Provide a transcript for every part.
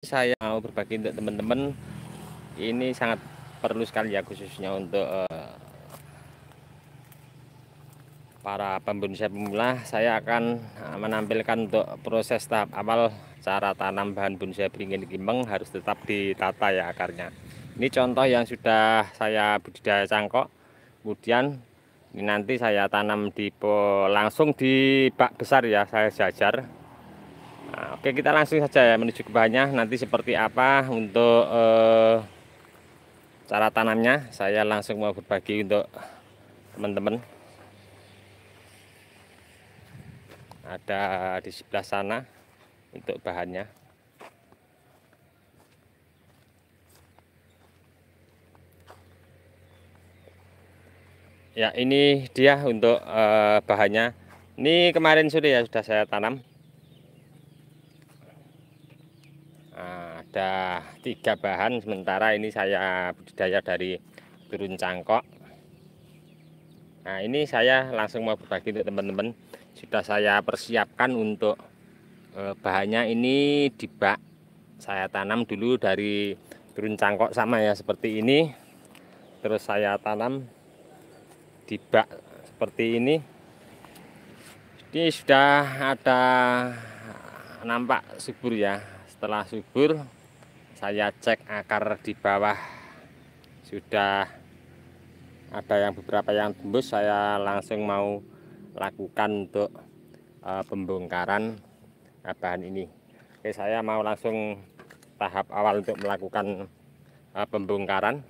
Saya mau berbagi untuk teman-teman, ini sangat perlu sekali ya, khususnya untuk para pembonsai pemula. Saya akan menampilkan untuk proses tahap awal cara tanam bahan bonsai beringin gimbeng harus tetap ditata ya akarnya. Ini contoh yang sudah saya budidaya cangkok, kemudian ini nanti saya tanam langsung di bak besar ya, saya jajar. Nah, oke, kita langsung saja ya menuju ke bahannya. Nanti seperti apa untuk cara tanamnya, saya langsung mau berbagi untuk teman-teman. Ada di sebelah sana untuk bahannya. Ya, ini dia untuk bahannya. Ini kemarin sore ya sudah saya tanam. Nah, ada 3 bahan, sementara ini saya budidaya dari turun cangkok. Nah, ini saya langsung mau berbagi untuk teman-teman. Sudah saya persiapkan untuk bahannya. Ini di bak saya tanam dulu dari turun cangkok sama ya, seperti ini. Terus saya tanam di bak seperti ini. Ini sudah ada nampak subur ya. Setelah subur, saya cek akar di bawah sudah ada yang beberapa yang tembus. Saya langsung mau lakukan untuk pembongkaran bahan ini. Oke, saya mau langsung tahap awal untuk melakukan pembongkaran.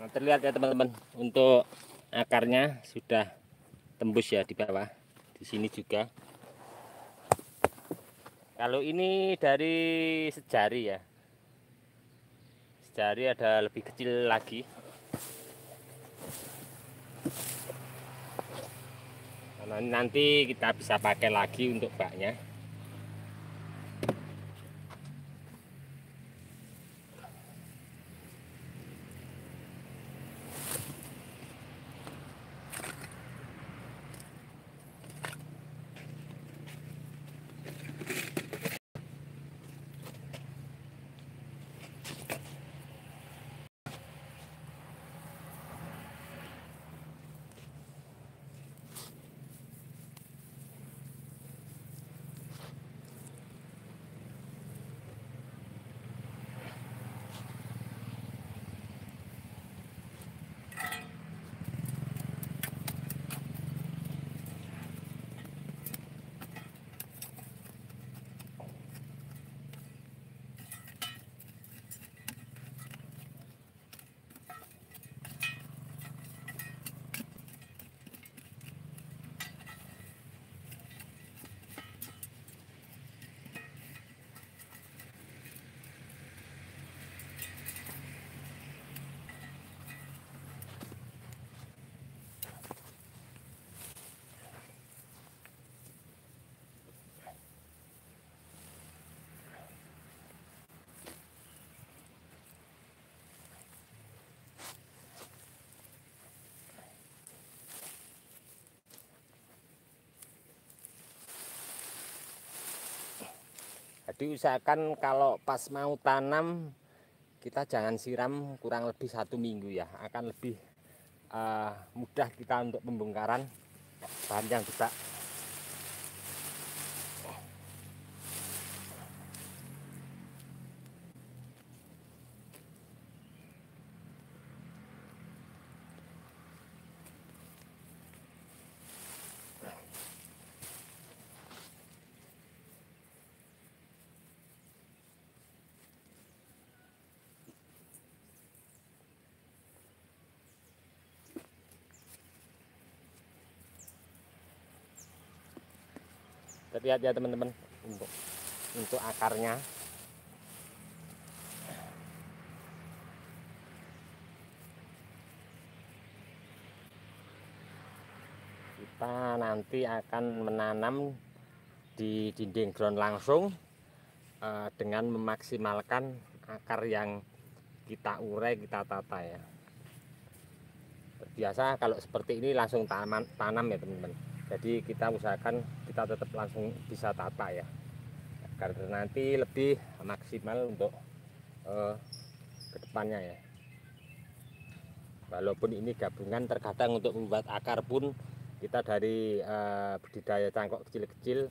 Nah, terlihat ya teman-teman, untuk akarnya sudah tembus ya di bawah. Di sini juga. Kalau ini dari sejari ya. Sejari ada lebih kecil lagi. Nah, nanti kita bisa pakai lagi untuk baknya. Jadi usahakan kalau pas mau tanam kita jangan siram kurang lebih 1 minggu ya, akan lebih mudah kita untuk pembongkaran bahan yang rusak. Terlihat ya teman-teman untuk akarnya. Kita nanti akan menanam di dinding ground langsung dengan memaksimalkan akar yang kita urai, kita tata ya. Biasa kalau seperti ini langsung tanam ya teman-teman. Jadi kita usahakan kita tetap langsung bisa tata ya, agar nanti lebih maksimal untuk kedepannya ya. Walaupun ini gabungan, terkadang untuk membuat akar pun kita dari budidaya cangkok kecil-kecil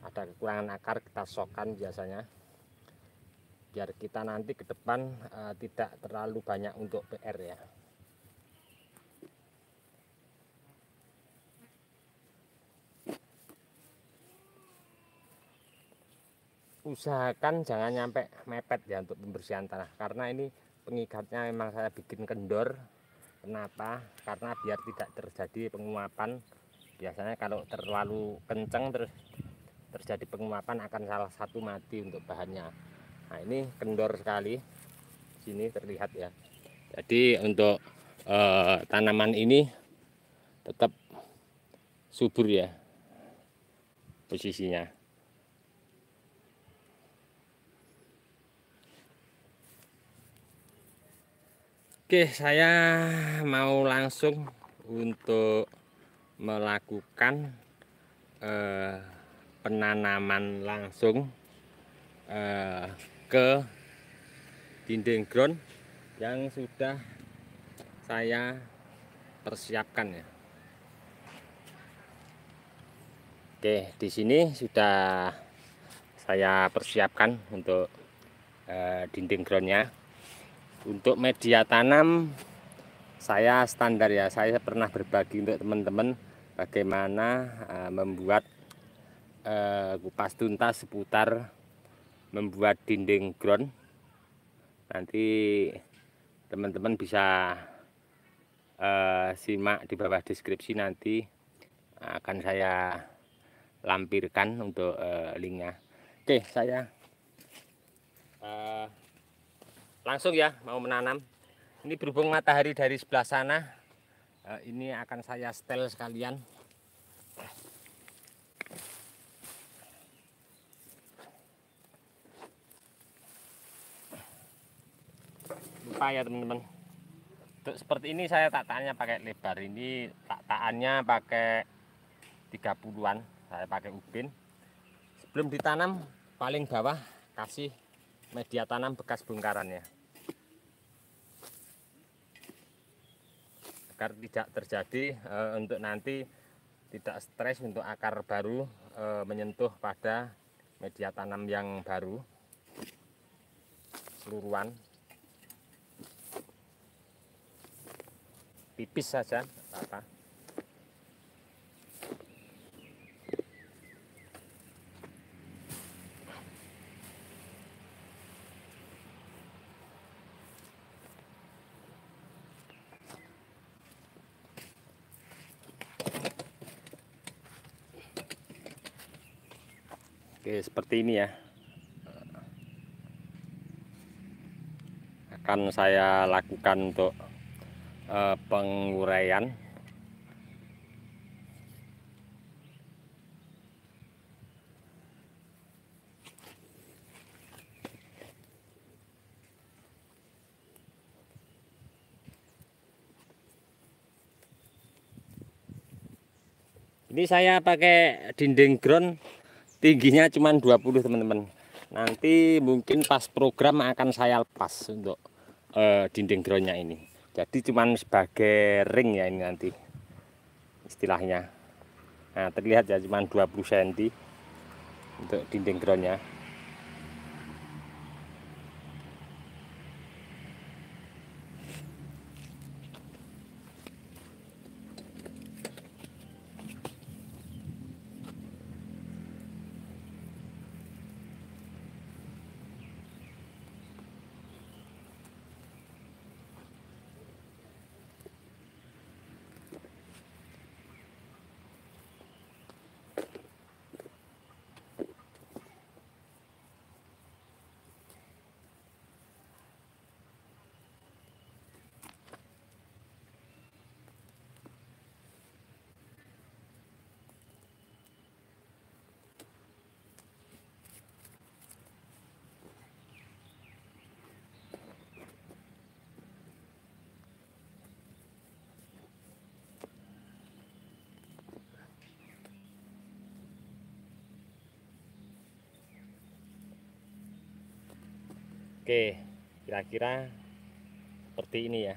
ada kekurangan akar, kita sokkan biasanya biar kita nanti ke depan tidak terlalu banyak untuk PR ya. Usahakan jangan nyampe mepet ya untuk pembersihan tanah, karena ini pengikatnya memang saya bikin kendor. Kenapa? Karena biar tidak terjadi penguapan. Biasanya kalau terlalu kencang terus terjadi penguapan akan salah satu mati untuk bahannya. Nah ini kendor sekali, sini terlihat ya. Jadi untuk tanaman ini tetap subur ya posisinya. Oke, saya mau langsung untuk melakukan penanaman langsung ke dinding ground yang sudah saya persiapkan ya. Oke, di sini sudah saya persiapkan untuk dinding groundnya. Untuk media tanam saya standar ya, saya pernah berbagi untuk teman-teman bagaimana membuat kupas tuntas seputar membuat dinding ground. Nanti teman-teman bisa simak di bawah deskripsi, nanti akan saya lampirkan untuk linknya. Oke, saya langsung ya mau menanam. Ini berhubung matahari dari sebelah sana, ini akan saya setel sekalian. Lupa ya teman-teman. Untuk seperti ini saya tataannya pakai lebar. Ini tataannya pakai 30-an. Saya pakai ubin. Sebelum ditanam paling bawah kasih media tanam bekas bongkaran ya, agar tidak terjadi untuk nanti tidak stres untuk akar baru menyentuh pada media tanam yang baru seluruhan. Tipis saja apa. Oke, seperti ini ya akan saya lakukan untuk penguraian. Ini saya pakai dinding ground tingginya cuma 20 teman-teman. Nanti mungkin pas program akan saya lepas untuk dinding groundnya ini. Jadi cuman sebagai ring ya ini nanti istilahnya. Nah, terlihat ya cuman 20 cm untuk dinding groundnya. Oke, kira-kira seperti ini ya.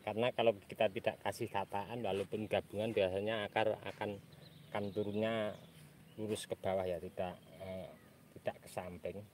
Karena kalau kita tidak kasih tataan, walaupun gabungan biasanya akan turunnya lurus ke bawah ya, tidak ke samping.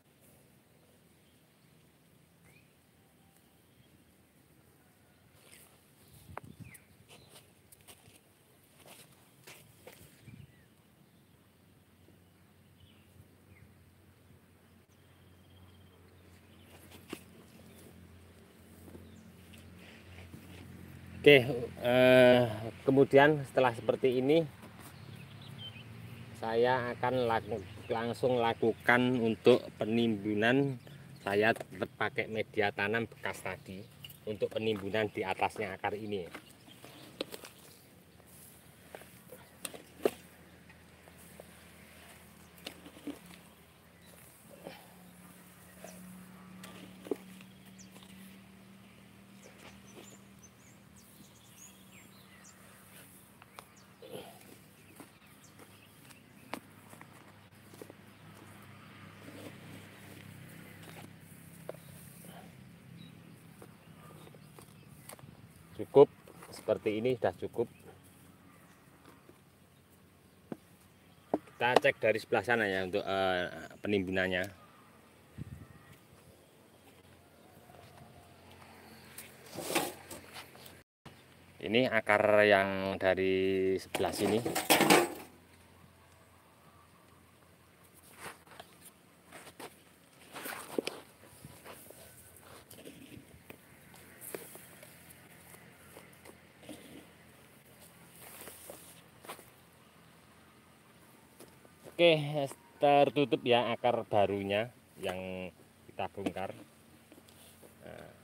Oke, kemudian setelah seperti ini saya akan langsung lakukan untuk penimbunan. Saya tetap pakai media tanam bekas tadi untuk penimbunan di atasnya akar ini. Cukup seperti ini, sudah cukup. Kita cek dari sebelah sana ya untuk penimbunannya. Ini akar yang dari sebelah sini. Oke, tertutup ya akar barunya yang kita bongkar. Nah,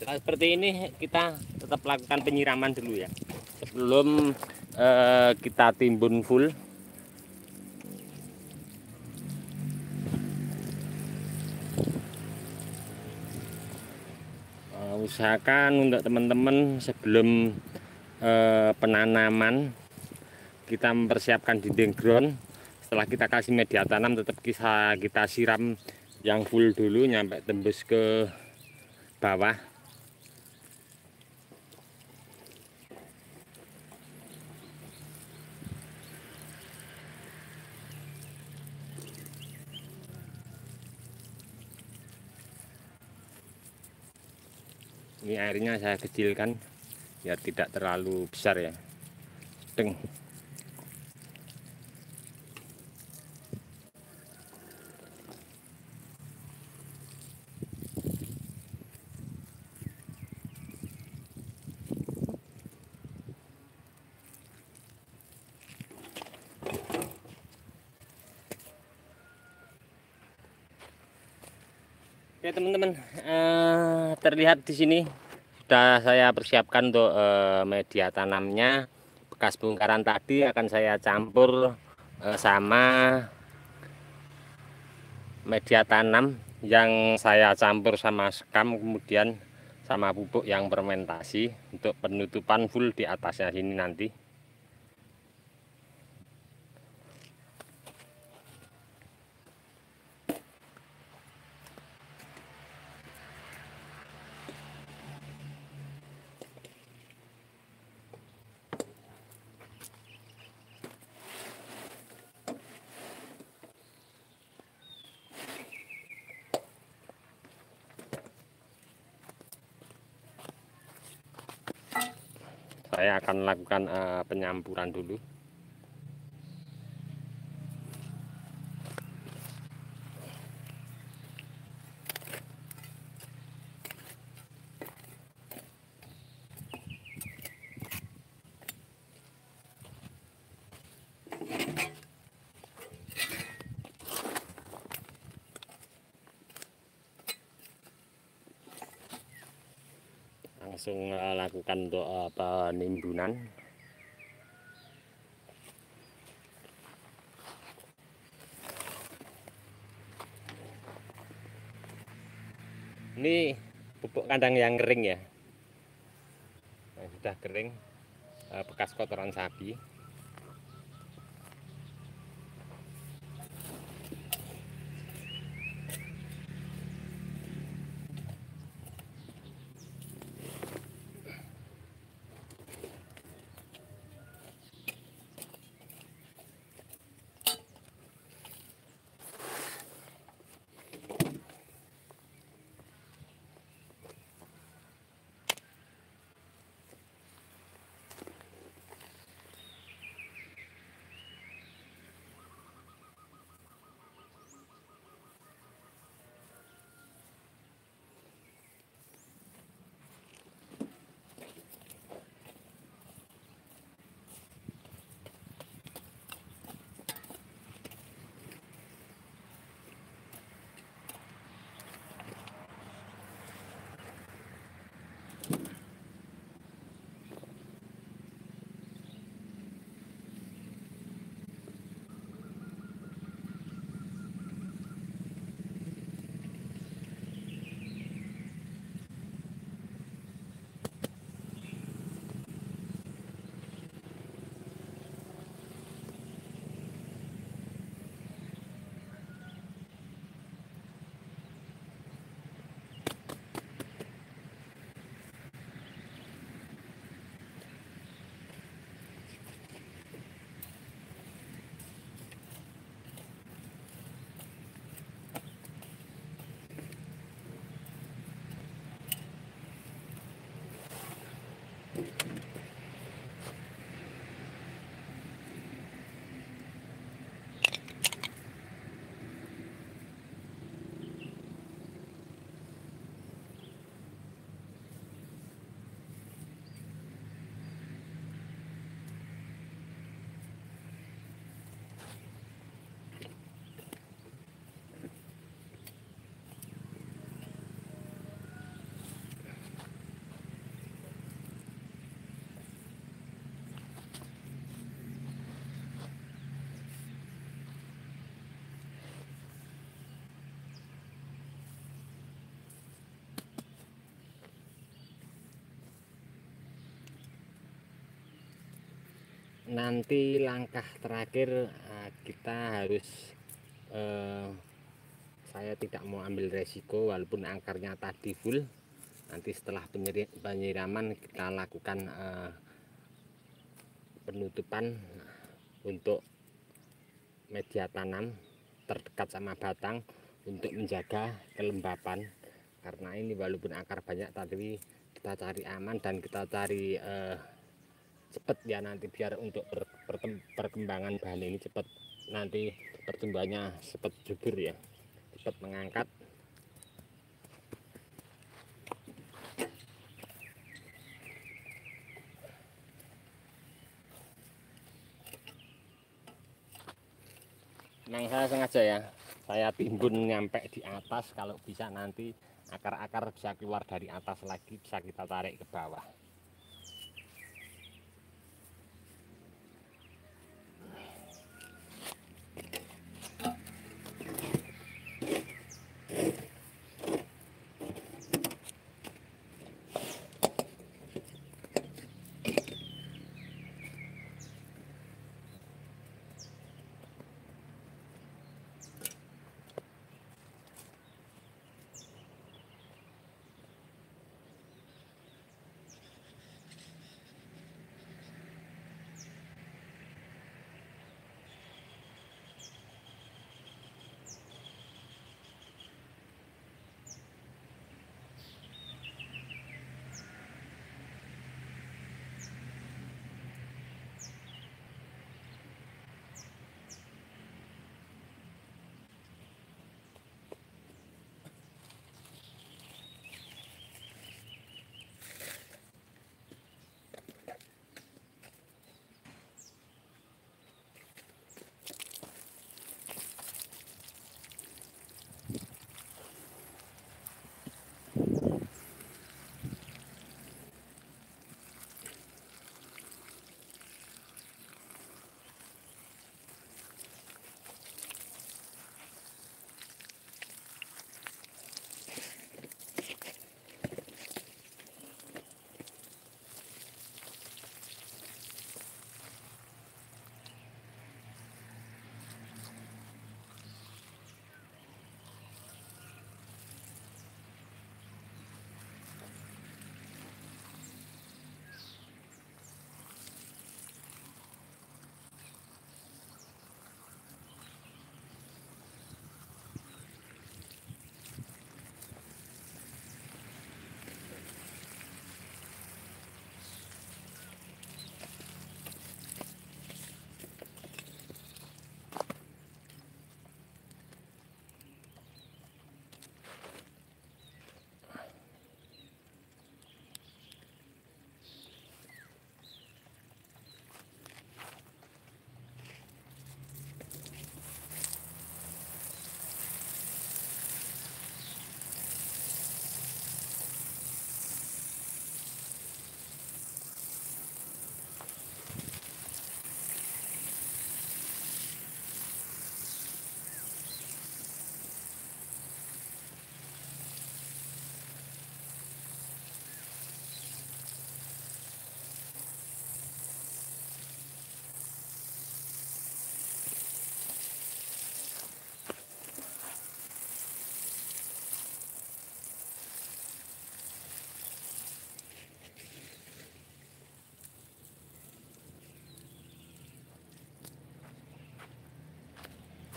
setelah seperti ini kita tetap lakukan penyiraman dulu ya sebelum kita timbun full. Usahakan untuk teman-teman sebelum penanaman kita mempersiapkan dinding ground. Setelah kita kasih media tanam tetap kita siram yang full dulu nyampe tembus ke bawah. Ini airnya saya kecilkan biar tidak terlalu besar ya, sedang. Oke teman-teman, terlihat di sini sudah saya persiapkan untuk media tanamnya. Bekas bongkaran tadi akan saya campur sama media tanam yang saya campur sama sekam, kemudian sama pupuk yang fermentasi untuk penutupan full di atasnya sini nanti. Saya akan lakukan penyampuran dulu. Langsung lakukan untuk penimbunan. Ini pupuk kandang yang kering ya, yang sudah kering, bekas kotoran sapi. Nanti langkah terakhir kita harus saya tidak mau ambil resiko walaupun akarnya tadi full. Nanti setelah penyiraman kita lakukan penutupan untuk media tanam terdekat sama batang untuk menjaga kelembapan, karena ini walaupun akar banyak tapi kita cari aman dan kita cari cepet ya, nanti biar untuk perkembangan bahan ini cepet, nanti pertumbuhannya cepet subur ya, cepet mengangkat. Memang saya sengaja ya, saya timbun nyampe di atas, kalau bisa nanti akar-akar bisa keluar dari atas lagi, bisa kita tarik ke bawah.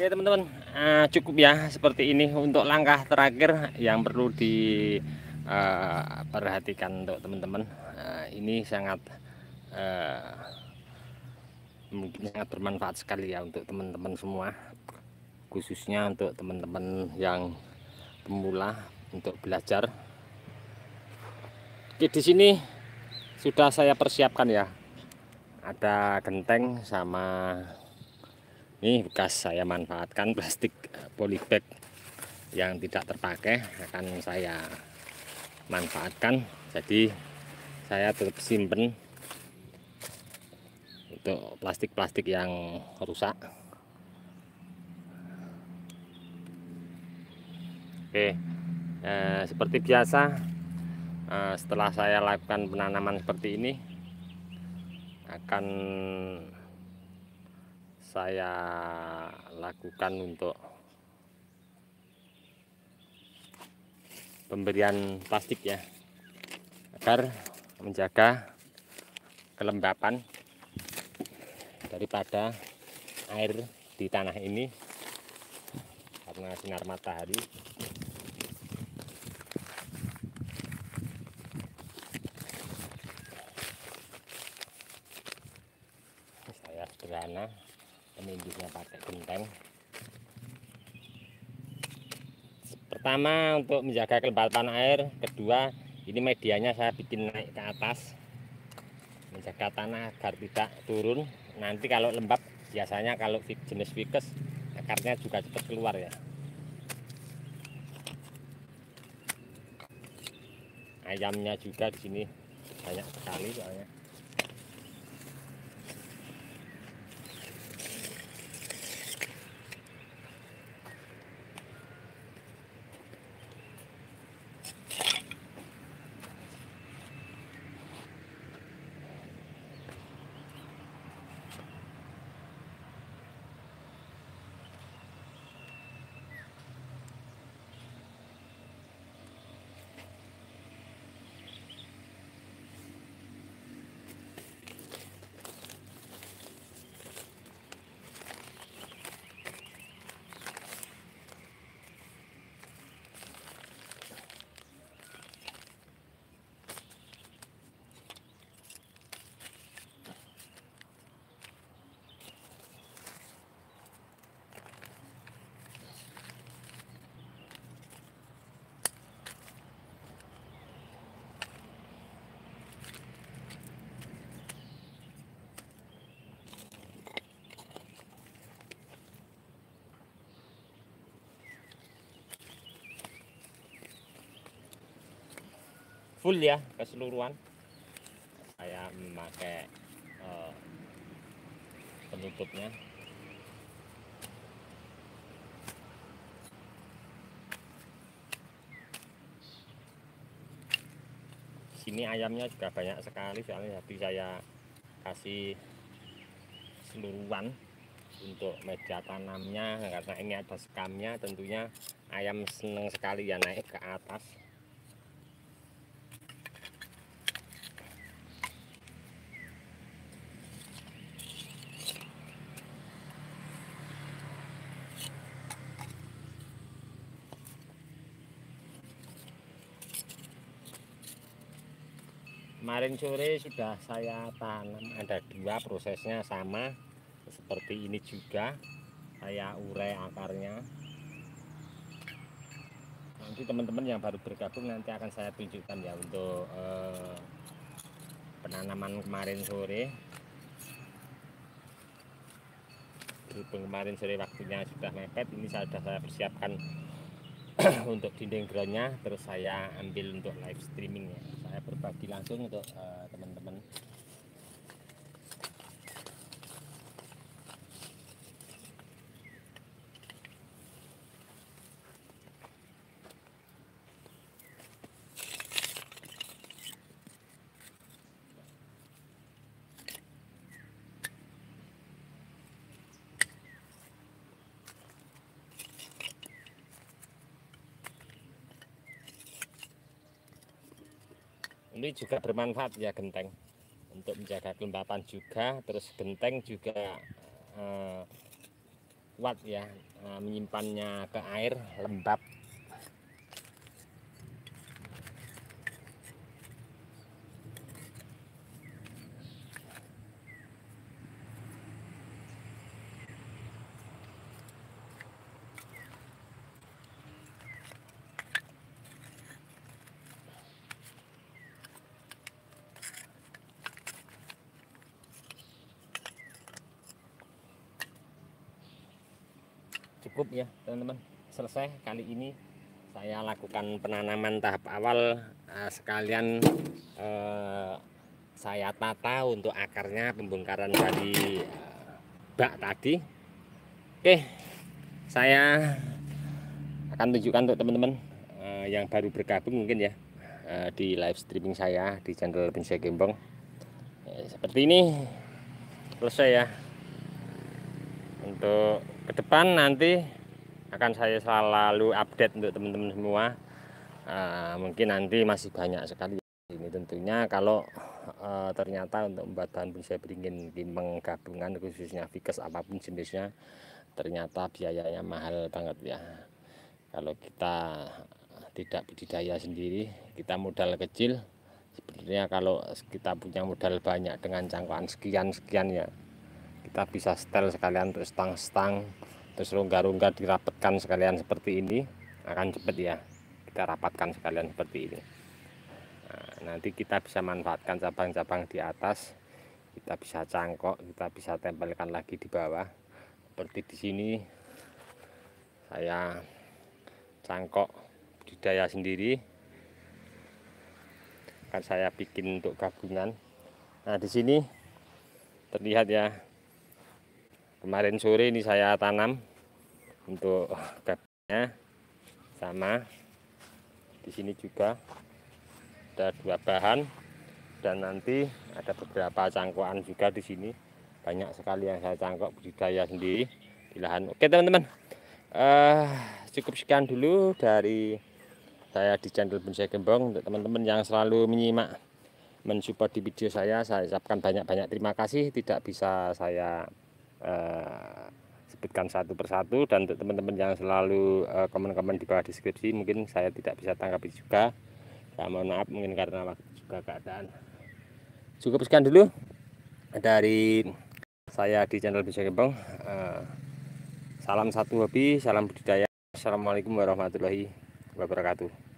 Oke teman-teman, cukup ya seperti ini untuk langkah terakhir yang perlu diperhatikan untuk teman-teman. Ini sangat mungkin sangat bermanfaat sekali ya untuk teman-teman semua, khususnya untuk teman-teman yang pemula untuk belajar. Oke, di sini sudah saya persiapkan ya, ada genteng sama ini bekas saya manfaatkan plastik polybag yang tidak terpakai, akan saya manfaatkan. Jadi saya tetap simpen untuk plastik-plastik yang rusak. Oke, seperti biasa, setelah saya lakukan penanaman seperti ini, akan saya lakukan untuk pemberian plastik ya, agar menjaga kelembapan daripada air di tanah ini karena sinar matahari. sederhana, penindihnya pakai genteng. Pertama untuk menjaga kelembapan air, kedua ini medianya saya bikin naik ke atas, menjaga tanah agar tidak turun. Nanti kalau lembab, biasanya kalau jenis ficus akarnya juga cepat keluar ya. Ayamnya juga di sini banyak sekali soalnya. Full ya keseluruhan. Saya memakai penutupnya. Sini ayamnya juga banyak sekali soalnya, jadi saya kasih seluruhan untuk meja tanamnya, karena ini ada sekamnya. Tentunya ayam senang sekali ya naik ke atas. Kemarin sore sudah saya tanam, ada 2, prosesnya sama seperti ini juga. Saya urai akarnya. Nanti teman-teman yang baru bergabung nanti akan saya tunjukkan ya untuk penanaman kemarin sore. Berhubung kemarin sore waktunya sudah mepet, ini sudah saya persiapkan untuk dinding groundnya, terus saya ambil untuk live streamingnya. Saya berbagi langsung untuk teman-teman. Ini juga bermanfaat ya genteng, untuk menjaga kelembapan juga. Terus genteng juga kuat ya, menyimpannya ke air lembab. Cukup ya teman-teman, selesai kali ini saya lakukan penanaman tahap awal, sekalian saya tata untuk akarnya, pembongkaran dari bak tadi. Oke, saya akan tunjukkan untuk teman-teman yang baru bergabung mungkin ya, di live streaming saya di channel Bonsai Gembong. Seperti ini selesai ya. Untuk ke depan nanti akan saya selalu update untuk teman-teman semua. Mungkin nanti masih banyak sekali ini tentunya. Kalau ternyata untuk membuat bahan bonsai beringin timbang gabungan, khususnya ficus apapun jenisnya, ternyata biayanya mahal banget ya. Kalau kita tidak budidaya sendiri, kita modal kecil. Sebenarnya kalau kita punya modal banyak dengan cangkuan sekian ya, kita bisa setel sekalian untuk stang-stang, terus rongga-rongga dirapatkan sekalian seperti ini, akan cepat ya. Kita rapatkan sekalian seperti ini. Nah, nanti kita bisa manfaatkan cabang-cabang di atas, kita bisa cangkok, kita bisa tempelkan lagi di bawah. Seperti di sini saya cangkok budidaya sendiri, kan saya bikin untuk gabungan. Nah, di sini terlihat ya, kemarin sore ini saya tanam untuk gabungnya, sama di sini juga ada 2 bahan, dan nanti ada beberapa cangkokan juga di sini. Banyak sekali yang saya cangkok budidaya sendiri di lahan. Oke teman-teman, cukup sekian dulu dari saya di channel Bonsai Gembong. Untuk teman-teman yang selalu menyimak, mensupport di video saya ucapkan banyak-banyak terima kasih. Tidak bisa saya sebutkan satu persatu, dan untuk teman-teman yang selalu komen-komen di bawah deskripsi, mungkin saya tidak bisa tanggapi juga. Saya mohon maaf, mungkin karena waktu juga keadaan. Cukup sekian dulu dari saya di channel Bonsai Gembong. Salam satu hobi, salam budidaya. Assalamualaikum warahmatullahi wabarakatuh.